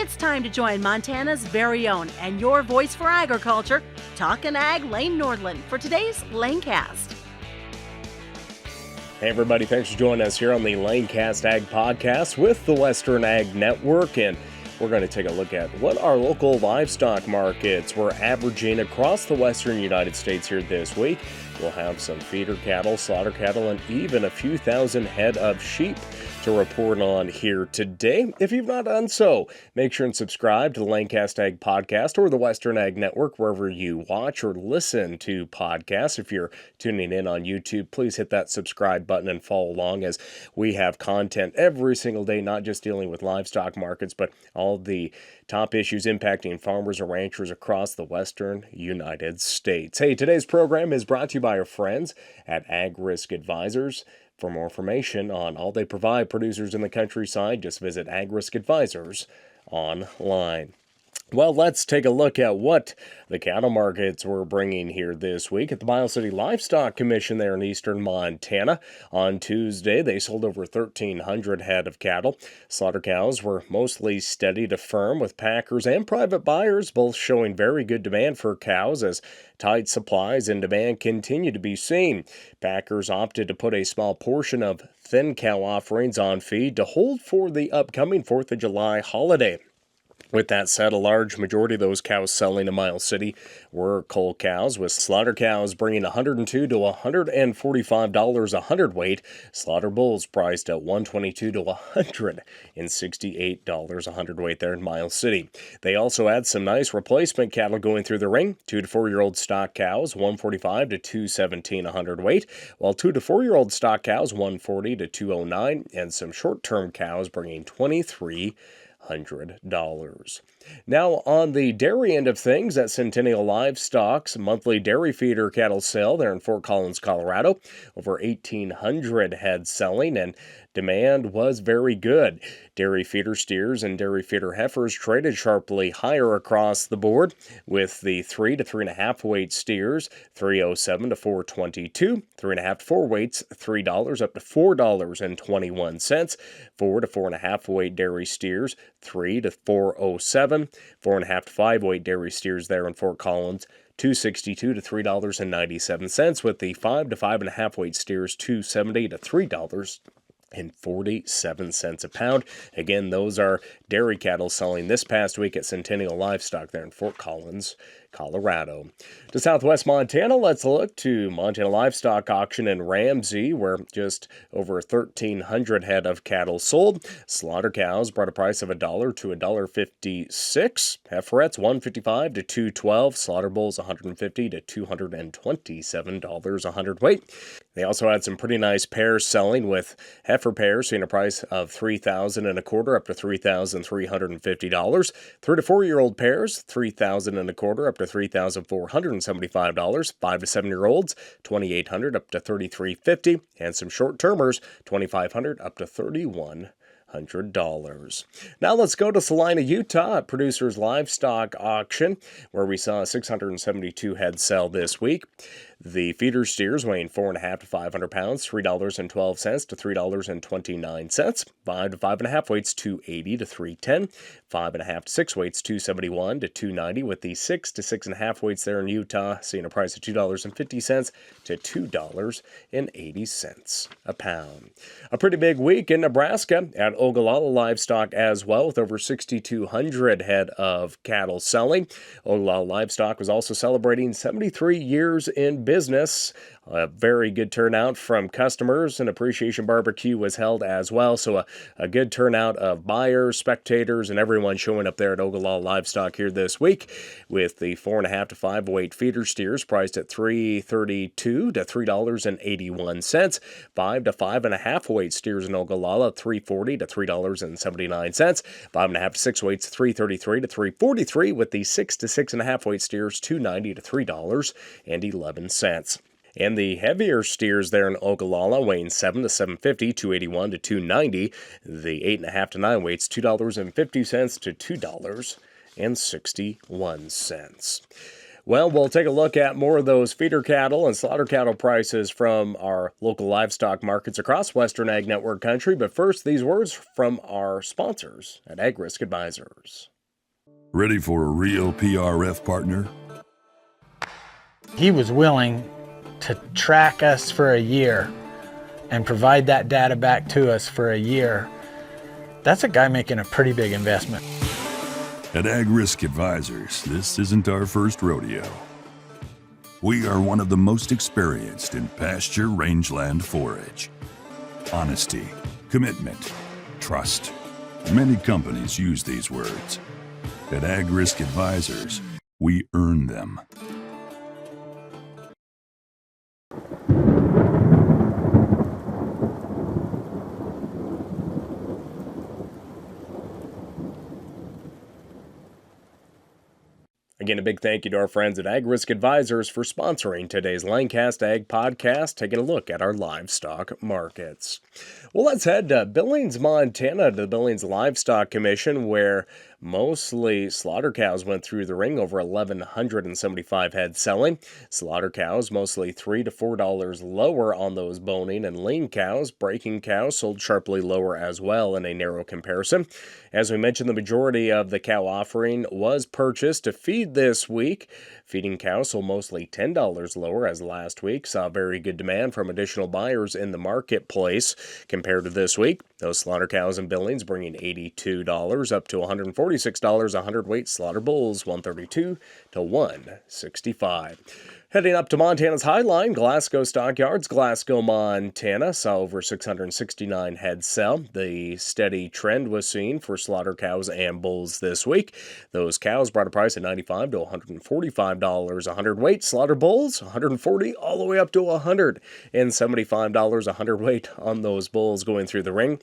It's time to join Montana's very own and your voice for agriculture, Talkin' Ag Lane Nordlund, for today's LaneCast. Hey everybody, thanks for joining us here on the LaneCast Ag Podcast with the Western Ag Network, and we're going to take a look at what our local livestock markets were averaging across the western United States here this week. We'll have some feeder cattle, slaughter cattle, and even a few thousand head of sheep to report on here today. If you've not done so, make sure and subscribe to the LaneCast Ag Podcast or the Western Ag Network wherever you watch or listen to podcasts. If you're tuning in on YouTube, please hit that subscribe button and follow along as we have content every single day, not just dealing with livestock markets, but all the top issues impacting farmers and ranchers across the western United States. Hey, today's program is brought to you by our friends at AgRisk Advisors. For more information on all they provide producers in the countryside, just visit AgRisk Advisors online. Well, let's take a look at what the cattle markets were bringing here this week. At the Miles City Livestock Commission there in eastern Montana, on Tuesday, they sold over 1,300 head of cattle. Slaughter cows were mostly steady to firm, with packers and private buyers both showing very good demand for cows as tight supplies and demand continue to be seen. Packers opted to put a small portion of thin cow offerings on feed to hold for the upcoming 4th of July holiday. With that said, a large majority of those cows selling in Miles City were cull cows, with slaughter cows bringing $102 to $145 a hundredweight. Slaughter bulls priced at $122 to $168 a hundredweight there in Miles City. They also had some nice replacement cattle going through the ring. 2 to 4 year old stock cows $145 to $217 a hundredweight, while 2 to 4 year old stock cows $140 to $209, and some short term cows bringing $2,300. Now, on the dairy end of things, at Centennial Livestock's monthly dairy feeder cattle sale there in Fort Collins, Colorado, over 1,800 head selling, and demand was very good. Dairy feeder steers and dairy feeder heifers traded sharply higher across the board, with the 3 to 3.5 weight steers $307 to $422, 3.5 to 4 weights $3 up to $4.21, 4 to 4.5 weight dairy steers $3 to $407, 4.5 to 5 weight dairy steers there in Fort Collins $262 to $3.97, with the 5 to 5.5 weight steers $270 to $3.47 a pound. Again, those are dairy cattle selling this past week at Centennial Livestock there in Fort Collins, Colorado. To southwest Montana, let's look to Montana Livestock Auction in Ramsay, where just over 1,300 head of cattle sold. Slaughter cows brought a price of $1 to $1.56. Heiferettes $155 to $212. Slaughter bulls $150 to $227 a hundredweight. They also had some pretty nice pairs selling, with heifer pairs seeing a price of $3,025 up to $3,350. 3 to 4 year old pairs $3,025 up to $3,475. 5 to 7 year olds $2,800 up to $3,350, and some short termers $2,500 up to $3,100. Now let's go to Salina, Utah at Producers Livestock Auction, where we saw 672 head sell this week. The feeder steers weighing 4.5 to 500 pounds, $3.12 to $3.29. 5 to 5.5 weights, $280 to $310. 5.5 to 6 weights, $271 to $290. With the 6 to 6.5 weights there in Utah, seeing a price of $2.50 to $2.80 a pound. A pretty big week in Nebraska at Ogallala Livestock as well, with over 6,200 head of cattle selling. Ogallala Livestock was also celebrating 73 years in business. A very good turnout from customers. An appreciation barbecue was held as well, so a good turnout of buyers, spectators, and everyone showing up there at Ogallala Livestock here this week, with the 4.5 to 5 weight feeder steers priced at $3.32 to $3.81. 5 to 5.5 weight steers in Ogallala $3.40 to $3.79. 5.5 to 6 weights $3.33 to $3.43, with the 6 to 6.5 weight steers $2.90 to $3.11. And the heavier steers there in Ogallala weighing 7 to 750, 281 to 290. The 8.5 to 9 weights, $2.50 to $2.61. Well, we'll take a look at more of those feeder cattle and slaughter cattle prices from our local livestock markets across Western Ag Network country. But first, these words from our sponsors at AgRisk Advisors. Ready for a real PRF partner? He was willing to track us for a year and provide that data back to us for a year. That's a guy making a pretty big investment. At AgRisk Advisors, this isn't our first rodeo. We are one of the most experienced in pasture rangeland forage. Honesty, commitment, trust. Many companies use these words. At AgRisk Advisors, we earn them. Again, a big thank you to our friends at AgRisk Advisors for sponsoring today's LaneCast Ag Podcast, taking a look at our livestock markets. Well, let's head to Billings, Montana, to the Billings Livestock Commission, where mostly slaughter cows went through the ring, over 1,175 head selling. Slaughter cows mostly $3 to $4 lower on those boning, and lean cows, breaking cows, sold sharply lower as well in a narrow comparison. As we mentioned, the majority of the cow offering was purchased to feed this week. Feeding cows sold mostly $10 lower as last week. Saw very good demand from additional buyers in the marketplace compared to this week. Those slaughter cows in Billings bringing $82 up to $146 a hundredweight. Slaughter bulls $132 to $165. Heading up to Montana's Highline, Glasgow Stockyards, Glasgow, Montana, saw over 669 head sell. The steady trend was seen for slaughter cows and bulls this week. Those cows brought a price of $95 to $145 a hundredweight. Slaughter bulls, $140 all the way up to $175 a hundredweight on those bulls going through the ring.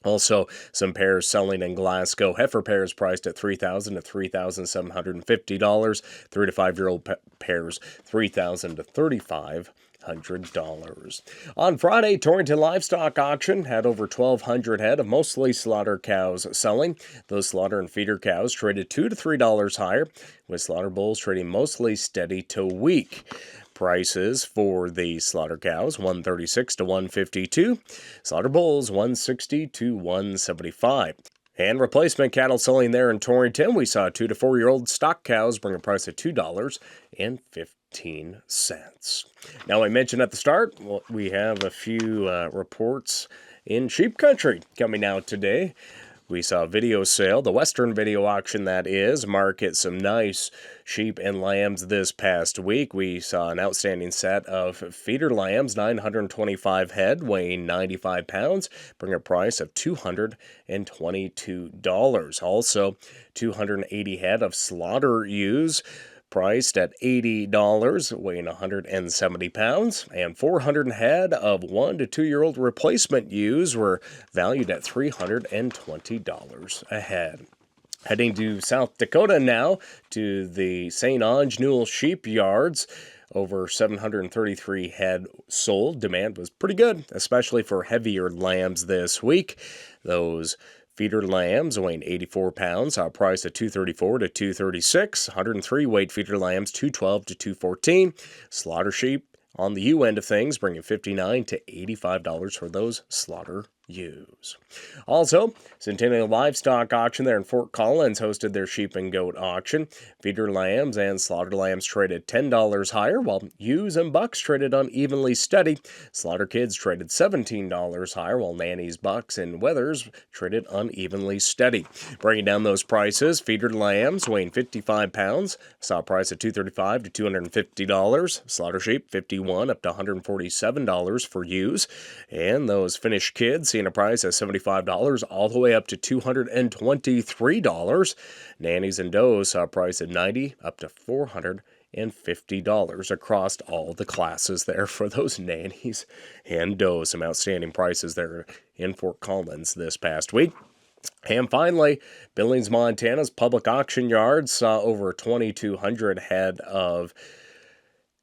Also, some pairs selling in Glasgow. Heifer pairs priced at $3,000 to $3,750. 3 to 5 year old pairs $3,000 to $3,500. On Friday, Torrington Livestock Auction had over 1,200 head of mostly slaughter cows selling. Those slaughter and feeder cows traded $2 to $3 higher, with slaughter bulls trading mostly steady to weak. Prices for the slaughter cows, $136 to $152. Slaughter bulls, $160 to $175. And replacement cattle selling there in Torrington, we saw 2 to 4 year old stock cows bring a price of $2.15. Now, I mentioned at the start, we have a few reports in sheep country coming out today. We saw a video sale, the Western video auction that is, market some nice sheep and lambs this past week. We saw an outstanding set of feeder lambs, 925 head, weighing 95 pounds, bring a price of $222. Also, 280 head of slaughter ewes, priced at $80, weighing 170 pounds, and 400 head of 1 to 2 year old replacement ewes were valued at $320 a head. Heading to South Dakota now, to the St. Onge Newell Sheep Yards. Over 733 head sold. Demand was pretty good, especially for heavier lambs this week. Those feeder lambs weighing 84 pounds, saw a price of $234 to $236. 103 weight feeder lambs, $212 to $214. Slaughter sheep on the ewe end of things, bringing $59 to $85 for those slaughter ewes. Also, Centennial Livestock Auction there in Fort Collins hosted their sheep and goat auction. Feeder lambs and slaughter lambs traded $10 higher, while ewes and bucks traded unevenly steady. Slaughter kids traded $17 higher, while nannies, bucks, and wethers traded unevenly steady. Breaking down those prices, feeder lambs weighing 55 pounds saw a price of $235 to $250. Slaughter sheep, $51 up to $147 for ewes. And those finished kids seeing a price of $75 all the way up to $223. Nannies and does saw a price of $90 up to $450 across all the classes there for those nannies and does. Some outstanding prices there in Fort Collins this past week. And finally, Billings, Montana's public auction yard saw over 2,200 head of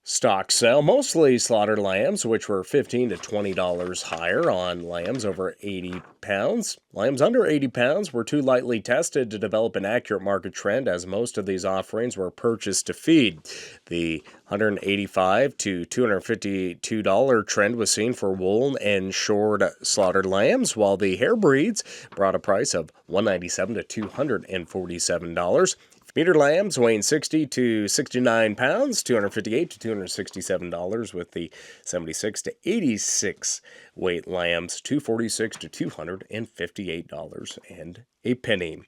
stock sale, mostly slaughtered lambs, which were $15 to $20 higher on lambs over 80 pounds. Lambs under 80 pounds were too lightly tested to develop an accurate market trend, as most of these offerings were purchased to feed. The $185 to $252 trend was seen for wool and short slaughtered lambs, while the hair breeds brought a price of $197 to $247. Feeder lambs weighing 60 to 69 pounds, $258 to $267, with the 76 to 86 weight lambs, $246 to $258 and a penny.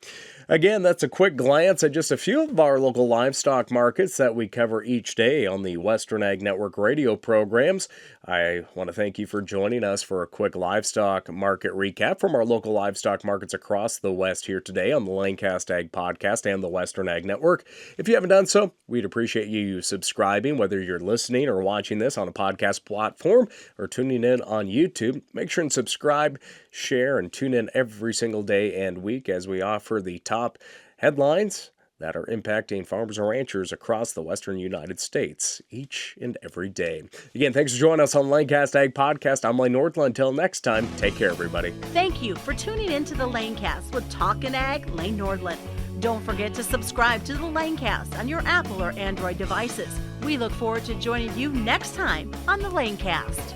Again, that's a quick glance at just a few of our local livestock markets that we cover each day on the Western Ag Network radio programs. I want to thank you for joining us for a quick livestock market recap from our local livestock markets across the West here today on the LaneCast Ag Podcast and the Western Ag Network. If you haven't done so, we'd appreciate you subscribing, whether you're listening or watching this on a podcast platform or tuning in on YouTube. Make sure and subscribe, share, and tune in every single day and week as we offer the top headlines that are impacting farmers and ranchers across the western United States each and every day. Again, thanks for joining us on LaneCast Ag Podcast. I'm Lane Nordlund. Until next time, take care, everybody. Thank you for tuning in to the LaneCast with Talkin' Ag, Lane Nordlund. Don't forget to subscribe to the LaneCast on your Apple or Android devices. We look forward to joining you next time on the LaneCast.